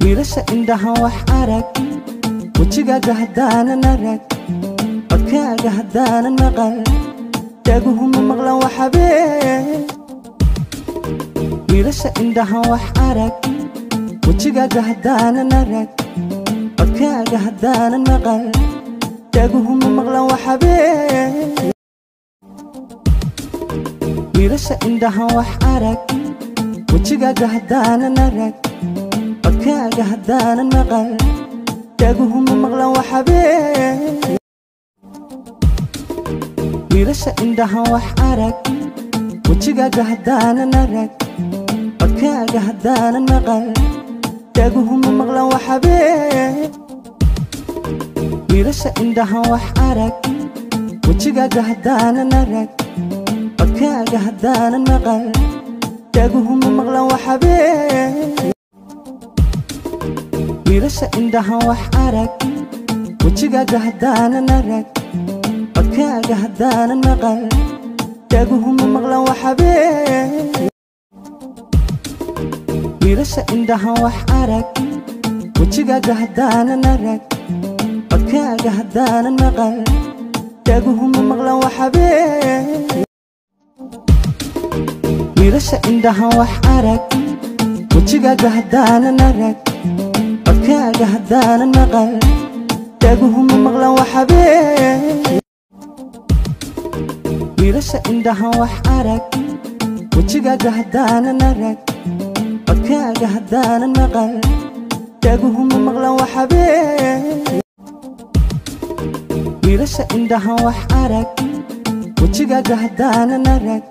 wiilasha indhaha wax arag wajigaaga haddaanan arag codkaaga haddaanan maqal dhaguhuma maqlan wax habeen wiilasha indhaha wax arag wajigaaga haddaanan arag codkaaga haddaanan maqal dhaguhuma maqlan wax habeen wiilasha indhaha wax arag wajigaaga haddaanan arag codkaaga haddaanan maqal dhaguhuma maqlan wax habeen wiilasha indhaha wax arag wajigaaga haddaanan arag codkaaga haddaanan maqal dhaguhuma maqlan wax habeen wiilasha indhaha wax arag wajigaaga haddaanan arag codkaaga haddaanan maqal dhaguhuma maqlan wax habeen wiilasha indhaha wax arag wajigaaga haddaanan arag codkaaga haddaanan maqal dhaguhuma maqlan wax habeen wiilasha indhaha wax arag wajigaaga haddaanan arag codkaaga haddaanan maqal dhaguhuma maqlan wax habeen wiilasha indhaha wax arag wajigaaga haddaanan arag codkaaga haddaanan maqal dhaguhuma maqlan wax habeen wiilasha indhaha wax arag wajigaaga haddaanan arag codkaaga haddaanan maqal dhaguhuma maqlan wax habeen wiilasha indhaha wax arag wajigaaga haddaanan arag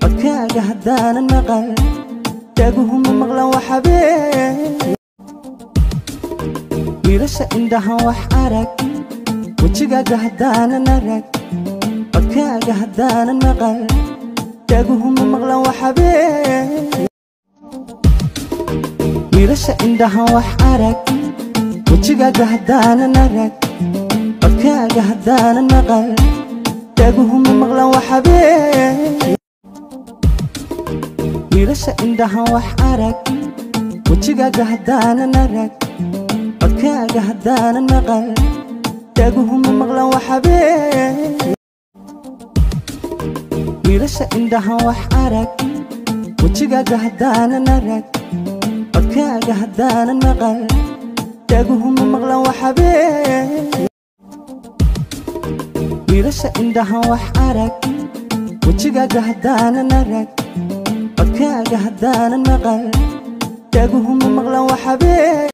codkaaga haddaanan maqal dhaguhuma maqlan wax habeen wiilasha indhaha wax arag wajigaaga haddaanan arag codkaaga haddaanan maqal dhaguhuma maqlan wax habeen wiilasha indhaha wax arag wajigaaga haddaanan arag codkaaga haddaanan maqal dhaguhuma maqlan wax habeen wiilasha indhaha wax arag wajigaaga haddaanan arag codkaaga haddaanan maqal dhaguhuma maqlan wax habeen wiilasha indhaha wax arag wajigaaga haddaanan arag codkaaga haddaanan maqal dhaguhuma maqlan wax habeen wiilasha indhaha wax arag wajigaaga haddaanan arag codkaaga haddaanan maqal dhaguhuma maqlan wax habeen